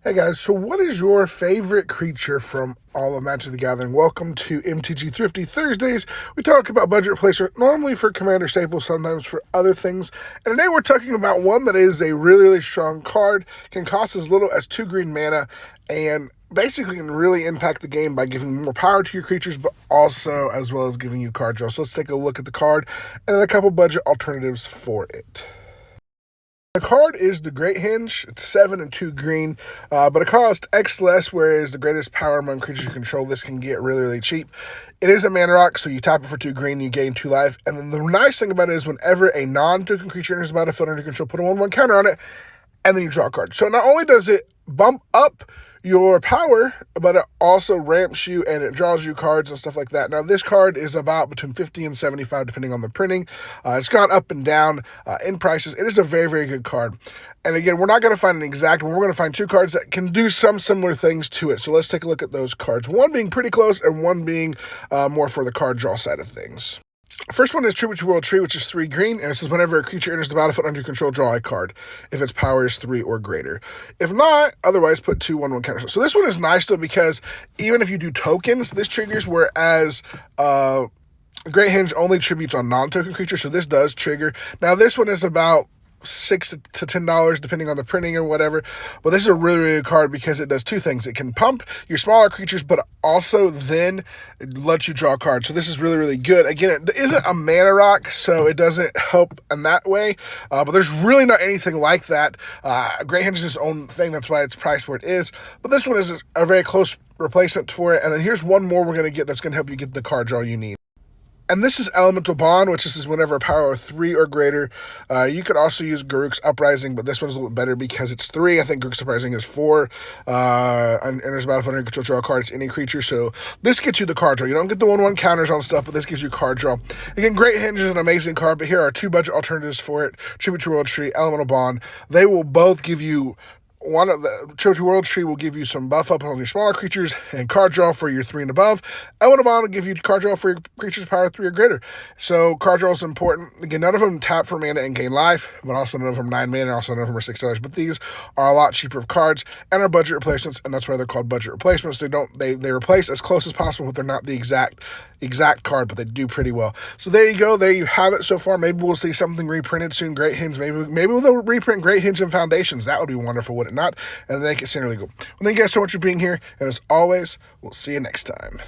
Hey guys, so what is your favorite creature from all of Magic the Gathering? Welcome to MTG Thrifty Thursdays. We talk about budget replacement, normally for Commander staples, sometimes for other things. And today we're talking about one that is a really strong card, can cost as little as 2 green mana, and basically can really impact the game by giving more power to your creatures, but also as well as giving you card draw. So let's take a look at the card and then a couple budget alternatives for it. The card is the Great Henge. It's 7 and 2 green, but it costs X less, whereas the greatest power among creatures you control, this can get really cheap. It is a mana rock, so you tap it for 2 green, you gain 2 life. And then the nice thing about it is whenever a non-token creature enters the battlefield under control, put a 1/1 counter on it, and then you draw a card. So not only does it bump up your power, but it also ramps you and it draws you cards and stuff like that. Now, this card is about between 50 and 75, depending on the printing. It's gone up and down in prices. It is a very good card. And again, we're not going to find an exact one. We're going to find 2 cards that can do some similar things to it. So let's take a look at those cards. One being pretty close and one being more for the card draw side of things. First one is Tribute to World Tree, which is 3 green, and it says whenever a creature enters the battlefield under your control, draw a card, if its power is 3 or greater. If not, otherwise put 2 1/1 counters. So this one is nice though, because even if you do tokens, this triggers, whereas Great Henge only tributes on non-token creatures, so this does trigger. Now this one is about $6 to $10 depending on the printing or whatever, but this is a really good card because it does 2 things. It can pump your smaller creatures, but also then it lets you draw cards. So this is really good. Again, it isn't a mana rock, so it doesn't help in that way, but there's really not anything like that. Great Henge is its own thing, that's why it's priced where it is, but this one is a very close replacement for it. And then here's one more we're going to get that's going to help you get the card draw you need. And this is Elemental Bond, which is whenever a power of 3 or greater. You could also use Garruk's Uprising, but this one's a little bit better because it's 3. I think Garruk's Uprising is 4. And there's about 100 control draw cards, any creature. So this gets you the card draw. You don't get the 1/1 counters on stuff, but this gives you card draw. Again, Great Henge is an amazing card, but here are 2 budget alternatives for it. Tribute to World Tree, Elemental Bond. They will both give you one of the Tribute to World Tree will give you some buff up on your smaller creatures and card draw for your 3 and above. Elemental Bond will give you card draw for your creatures power 3 or greater. So card draw is important. Again, none of them tap for mana and gain life, but also none of them 9 mana, also none of them are $6. But these are a lot cheaper of cards and are budget replacements, and that's why they're called budget replacements. They replace as close as possible, but they're not the exact card, but they do pretty well. So there you go. There you have it so far. Maybe we'll see something reprinted soon. Great Henge. Maybe they'll reprint Great Henge and Foundations. That would be wonderful, would it not? And they can send really go. Well, thank you guys so much for being here. And as always, we'll see you next time.